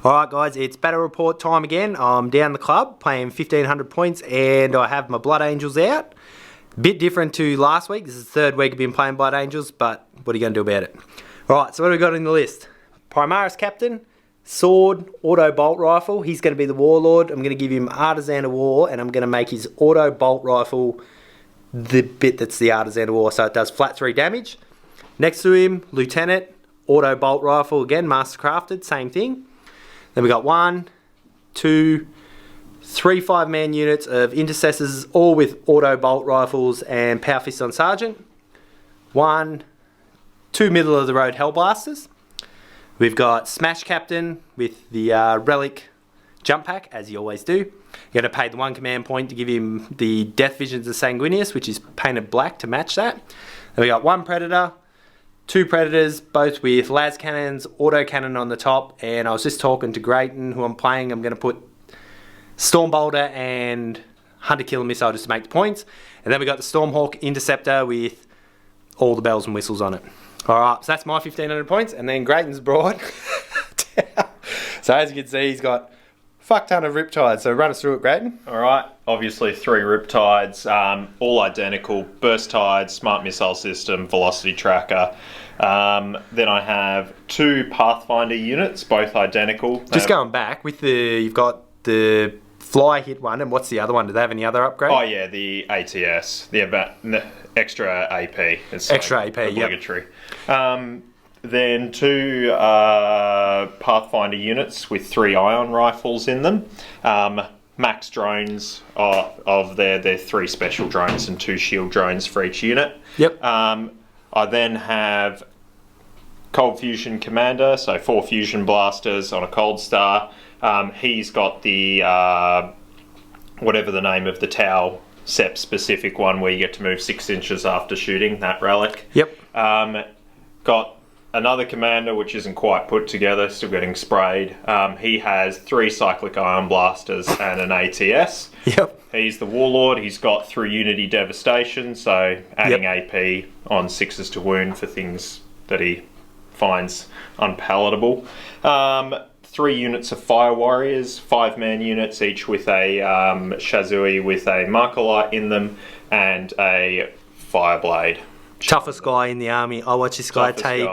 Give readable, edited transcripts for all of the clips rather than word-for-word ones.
Alright guys, it's battle report time again. I'm down the club playing 1500 points and I have my Blood Angels out. Bit different to last week. This is the third week I've been playing Blood Angels, but what are you going to do about it? Alright, so what have we got in the list? Primaris Captain, Sword, Auto Bolt Rifle. He's going to be the Warlord. I'm going to give him Artisan of War and I'm going to make his Auto Bolt Rifle the bit that's the Artisan of War, so it does flat 3 damage. Next to him, Lieutenant, Auto Bolt Rifle, again, Mastercrafted, same thing. Then we got 1, 2, 3 5-man units of intercessors, all with auto bolt rifles and power fist on sergeant. 1, 2 middle of the road hellblasters. We've got Smash Captain with the relic jump pack, as you always do. You're going to pay the 1 command point to give him the Death Visions of Sanguinius, which is painted black to match that. Then we got 1 Predator, 2 Predators, both with las cannons, auto cannon on the top, and I was just talking to Grayton, who I'm playing. I'm going to put Stormbolter and Hunter Killer Missile just to make the points. And then we got the Stormhawk Interceptor with all the bells and whistles on it. Alright, so that's my 1500 points, and then Grayton's brought. So as you can see, he's got a fuck ton of Riptides, so run us through it, Grayton. Alright, obviously 3 Riptides, all identical, Burst Tide, Smart Missile System, Velocity Tracker. Then I have 2 Pathfinder units, both identical. Just going back, with you've got the Fly Hit one, and what's the other one? Do they have any other upgrade? Oh yeah, the ATS, the extra AP. It's extra AP, obligatory. Yep. Then 2 Pathfinder units with 3 ion rifles in them. Max drones of their 3 special drones and 2 shield drones for each unit. Yep. I then have Cold Fusion Commander, so 4 Fusion Blasters on a Cold Star. He's got the, whatever the name of the Tau Sep specific one where you get to move 6 inches after shooting, that relic. Yep. Got another Commander which isn't quite put together, still getting sprayed. He has 3 Cyclic Ion Blasters and an ATS. Yep. He's the Warlord. He's got through Unity Devastation, so adding AP on 6s to wound for things that he finds unpalatable. 3 units of Fire Warriors, 5-man units, each with a Shazui with a Markalite in them and a Fireblade. Toughest guy in the army. I watch this guy take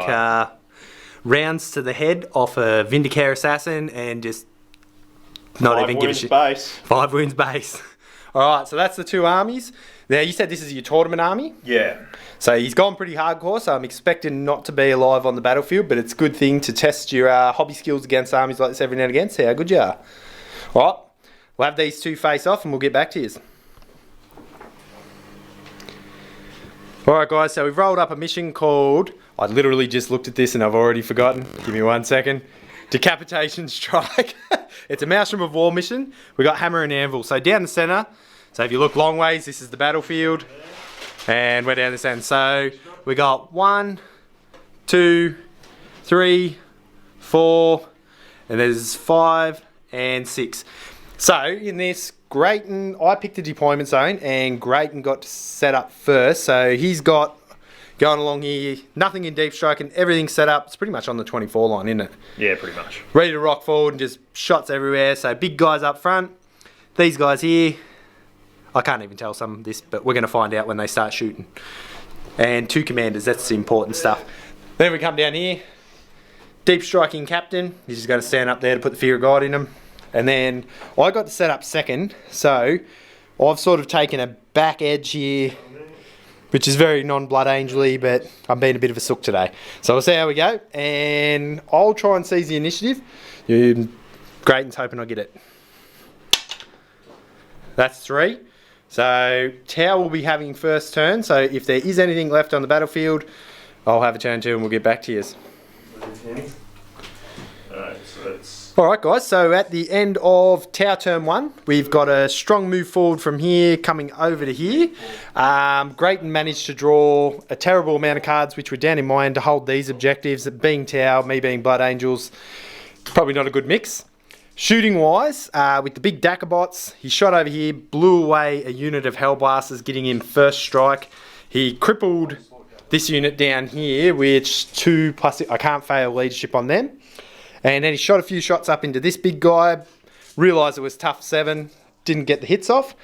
rounds to the head off a Vindicare Assassin and just not even give a shit. 5 wounds base. 5 wounds base. Alright, so that's the 2 armies. Now, you said this is your tournament army? Yeah. So he's gone pretty hardcore, so I'm expecting not to be alive on the battlefield, but it's a good thing to test your hobby skills against armies like this every now and again, see how good you are. Alright, we'll have these 2 face off and we'll get back to you. Alright guys, so we've rolled up a mission called, I literally just looked at this and I've already forgotten, give me 1 second. Decapitation Strike. It's a Maelstrom of War mission. We got Hammer and Anvil. So down the centre, so if you look long ways, this is the battlefield. And we're down this end. So we got 1, 2, 3, 4, and there's 5 and 6. So in this, Grayton, I picked the deployment zone and Grayton got to set up first. So he's got going along here, nothing in deep strike and everything's set up. It's pretty much on the 24 line, isn't it? Yeah, pretty much. Ready to rock forward and just shots everywhere. So big guys up front. These guys here, I can't even tell some of this, but we're going to find out when they start shooting. And 2 commanders, that's the important stuff. Then we come down here. Deep striking captain. He's just going to stand up there to put the fear of God in him. And then I got to set up second. So I've sort of taken a back edge here, which is very non-Blood Angel-y, but I'm being a bit of a sook today. So we'll see how we go, and I'll try and seize the initiative. Grayton's hoping I get it. That's 3. So Tau will be having first turn, so if there is anything left on the battlefield, I'll have a turn too and we'll get back to you. Alright guys, so at the end of Tau turn 1, we've got a strong move forward from here, coming over to here. Grayton managed to draw a terrible amount of cards, which were down in my end to hold these objectives. Being Tau, me being Blood Angels, probably not a good mix. Shooting wise, with the big Dakabots, he shot over here, blew away a unit of Hellblasters, getting him first strike. He crippled this unit down here, which 2+, I can't fail leadership on them. And then he shot a few shots up into this big guy, realised it was tough 7, didn't get the hits off.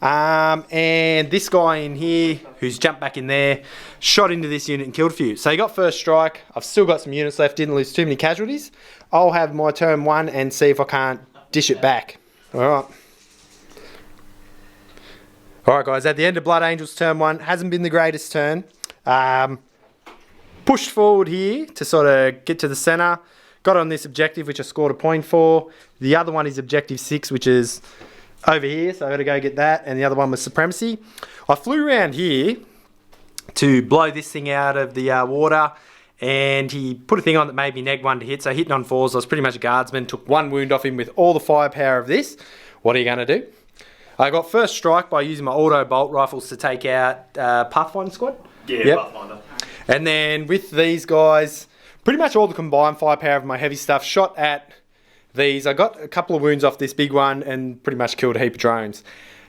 And this guy in here, who's jumped back in there, shot into this unit and killed a few. So he got first strike. I've still got some units left, didn't lose too many casualties. I'll have my turn 1 and see if I can't dish it back. Alright. Alright guys, at the end of Blood Angels turn 1, hasn't been the greatest turn. Pushed forward here to sort of get to the centre. Got on this objective, which I scored a point for. The other one is objective 6, which is over here, so I got to go get that. And the other one was supremacy. I flew around here to blow this thing out of the water, and he put a thing on that made me neg 1 to hit. So hitting on 4s, I was pretty much a guardsman. Took 1 wound off him with all the firepower of this. What are you going to do? I got first strike by using my auto bolt rifles to take out Pathfinder squad. Yeah, yep. Pathfinder. And then with these guys, pretty much all the combined firepower of my heavy stuff shot at these. I got a couple of wounds off this big one and pretty much killed a heap of drones.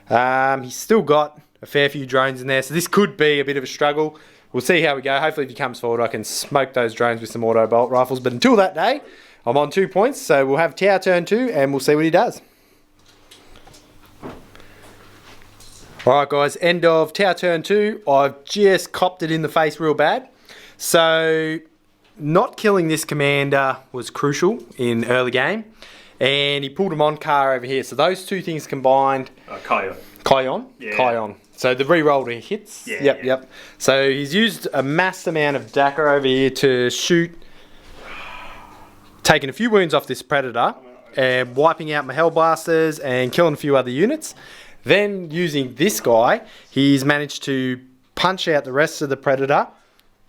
He's still got a fair few drones in there, so this could be a bit of a struggle. We'll see how we go. Hopefully if he comes forward I can smoke those drones with some auto bolt rifles. But until that day, I'm on 2 points, so we'll have Tau turn 2 and we'll see what he does. Alright guys, end of Tau turn 2. I've just copped it in the face real bad. So not killing this commander was crucial in early game. And he pulled him on car over here. So those two things combined. Kion. Kion? Yeah. Kion. So the reroll to hits. Yeah, yep, yeah. yep. So he's used a mass amount of Dakar over here to shoot. Taking a few wounds off this Predator. And wiping out my Hellblasters and killing a few other units. Then using this guy, he's managed to punch out the rest of the Predator,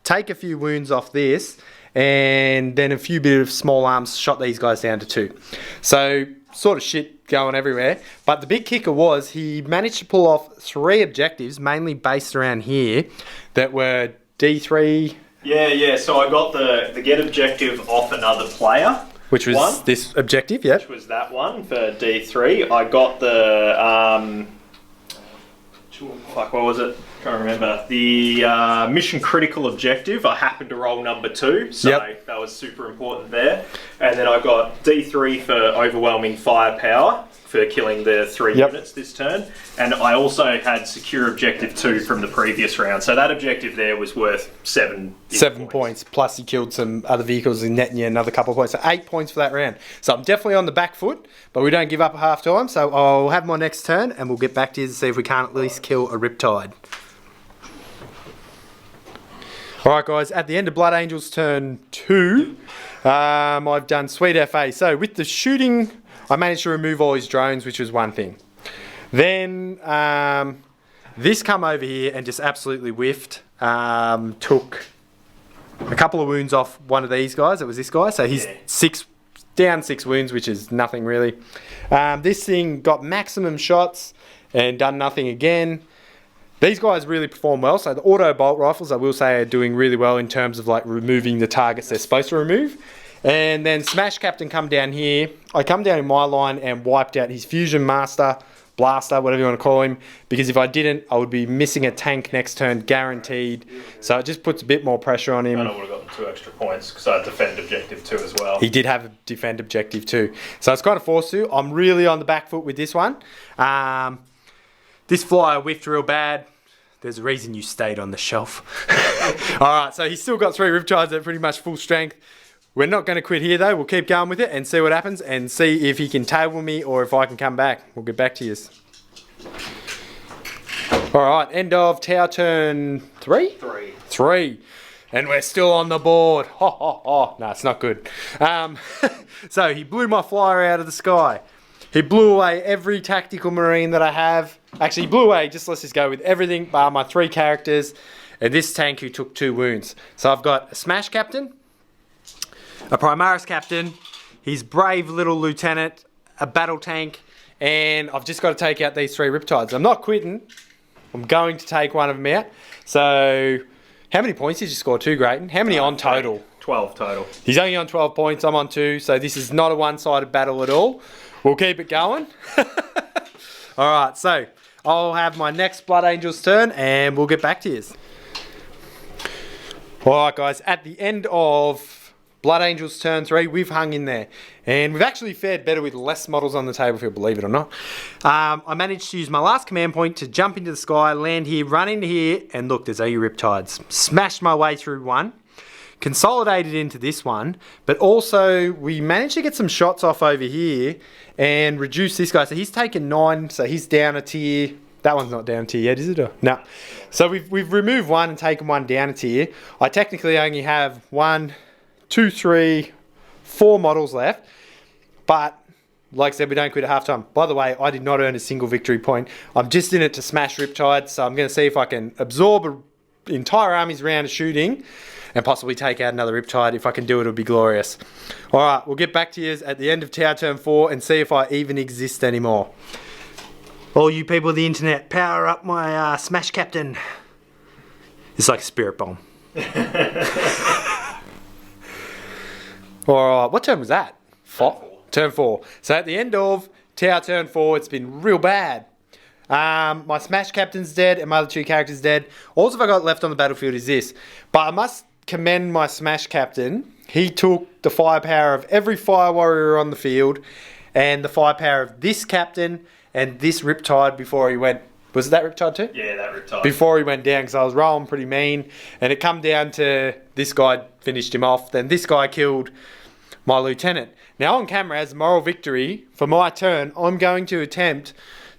take a few wounds off this, and then a few bit of small arms shot these guys down to 2. So sort of shit going everywhere. But the big kicker was he managed to pull off 3 objectives, mainly based around here, that were D3. Yeah. So I got the get objective off another player. Which was one, this objective, yep. which was that one for D3. I got the what was it? Can't remember. The mission critical objective. I happened to roll number 2, so Yep. that was super important there. And then I got D3 for overwhelming firepower for killing the 3 Yep. units this turn. And I also had secure objective 2 from the previous round. So that objective there was worth 7 points. Plus he killed some other vehicles and netting you another couple of points. So 8 points for that round. So I'm definitely on the back foot, but we don't give up at half time. So I'll have my next turn and we'll get back to you to see if we can't at least kill a Riptide. Alright guys, at the end of Blood Angels turn 2, I've done Sweet FA. So with the shooting, I managed to remove all his drones, which was one thing. Then this come over here and just absolutely whiffed. Took a couple of wounds off one of these guys. It was this guy. So he's down 6 wounds, which is nothing really. This thing got maximum shots and done nothing again. These guys really perform well. So the auto bolt rifles, I will say, are doing really well in terms of like removing the targets they're supposed to remove. And then Smash Captain come down here. I come down in my line and wiped out his Fusion Master, Blaster, whatever you want to call him. Because if I didn't, I would be missing a tank next turn, guaranteed. So it just puts a bit more pressure on him. And I would have gotten 2 extra points because I had defend objective 2 as well. He did have a defend objective too. So it's kind of forced to. I'm really on the back foot with this one. This flyer whiffed real bad. There's a reason you stayed on the shelf. Alright, so he's still got 3 Riptides at pretty much full strength. We're not going to quit here though. We'll keep going with it and see what happens and see if he can table me or if I can come back. We'll get back to you. Alright, end of Tau turn 3? 3. And we're still on the board. No, it's not good. So he blew my flyer out of the sky. He blew away every tactical marine that I have. Actually, he blew away, just let's just go with everything bar my 3 characters and this tank who took 2 wounds. So I've got a Smash Captain, a Primaris Captain, his brave little lieutenant, a battle tank, and I've just got to take out these 3 Riptides. I'm not quitting. I'm going to take one of them out. So how many points did you score? 2, Grayton? How many on total? 12 total. He's only on 12 points. I'm on 2. So this is not a one-sided battle at all. We'll keep it going. Alright, so I'll have my next Blood Angels turn and we'll get back to you. Alright guys, at the end of Blood Angels turn 3, we've hung in there. And we've actually fared better with less models on the table, if you believe it or not. I managed to use my last command point to jump into the sky, land here, run into here, and look, there's AU Riptides. Smashed my way through one, consolidated into this one, but also we managed to get some shots off over here and reduce this guy. So he's taken 9, so he's down a tier. That one's not down a tier yet, is it? No. So we've removed one and taken one down a tier. I technically only have 1, 2, 3, 4 models left, but like I said, we don't quit at halftime. By the way, I did not earn a single victory point. I'm just in it to smash Riptides, so I'm going to see if I can absorb an entire army's round of shooting and possibly take out another Riptide. If I can do it, it'll be glorious. All right, we'll get back to you at the end of Tower Turn 4 and see if I even exist anymore. All you people of the internet, power up my Smash Captain. It's like a spirit bomb. Alright, what turn was that? Turn 4. So at the end of Tower Turn 4, it's been real bad. My Smash Captain's dead and my other 2 characters dead. All I've got left on the battlefield is this. But I must commend my Smash Captain. He took the firepower of every Fire Warrior on the field and the firepower of this Captain and this Riptide before he went. Was it that Riptide too? Yeah, that Riptide. Before he went down, because I was rolling pretty mean. And it come down to this guy finished him off. Then this guy killed my lieutenant. Now on camera, as moral victory, for my turn, I'm going to attempt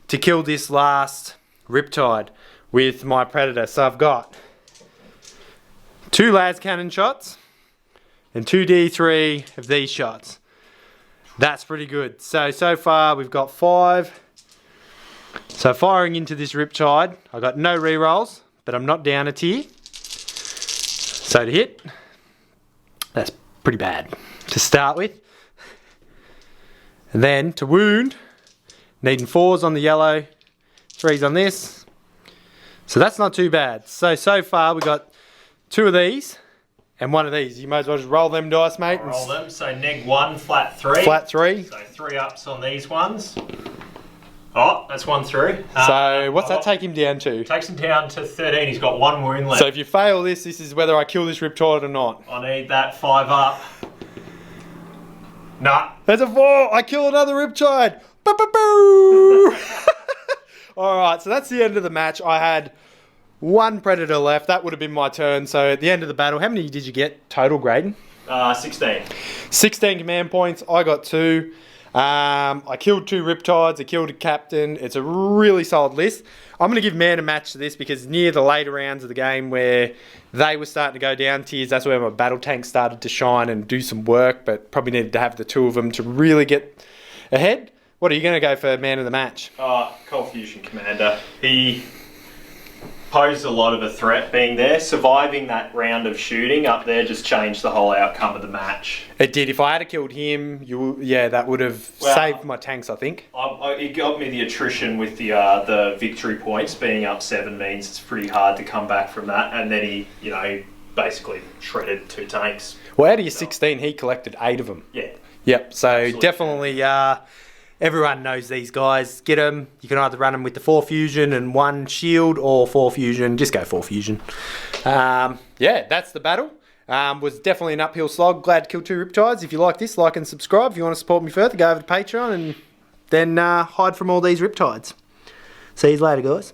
to kill this last Riptide with my Predator. So I've got 2 las cannon shots and 2 D3 of these shots. That's pretty good. So far we've got 5. So firing into this Riptide, I got no rerolls, but I'm not down a tier. So to hit, that's pretty bad to start with. And then to wound, needing 4s on the yellow, 3s on this. So that's not too bad. So far we got 2 of these and 1 of these. You might as well just roll them dice, mate. I'll roll them. So neg 1, flat 3. Flat 3. So 3 ups on these ones. Oh, that's 1 through. So what's that take him down to? Takes him down to 13. He's got 1 wound left. So if you fail this, this is whether I kill this Riptide or not. I need that 5 up. Nah. There's a 4. I kill another Riptide. Boo-boo-boo! Alright, so that's the end of the match. I had 1 Predator left. That would have been my turn. So at the end of the battle, how many did you get total, Graydon? 16. 16 command points. I got 2. I killed 2 Riptides. I killed a Captain. It's a really solid list. I'm going to give man a match to this because near the later rounds of the game where they were starting to go down tiers, that's where my battle tank started to shine and do some work, but probably needed to have the 2 of them to really get ahead. What are you going to go for man of the match? Cold Fusion Commander. He posed a lot of a threat being there. Surviving that round of shooting up there just changed the whole outcome of the match. It did. If I had killed him, that would have saved my tanks, I think. It got me the attrition with the victory points. Being up 7 means it's pretty hard to come back from that. And then he, basically shredded 2 tanks. Well, out of your 16, he collected 8 of them. Yeah. Yep. So Absolutely. Definitely, everyone knows these guys. Get them. You can either run them with the 4 fusion and 1 shield, or 4 fusion. Just go 4 fusion. That's the battle. Was definitely an uphill slog. Glad to kill 2 Riptides. If you like this, like and subscribe. If you want to support me further, go over to Patreon and then hide from all these Riptides. See you later, guys.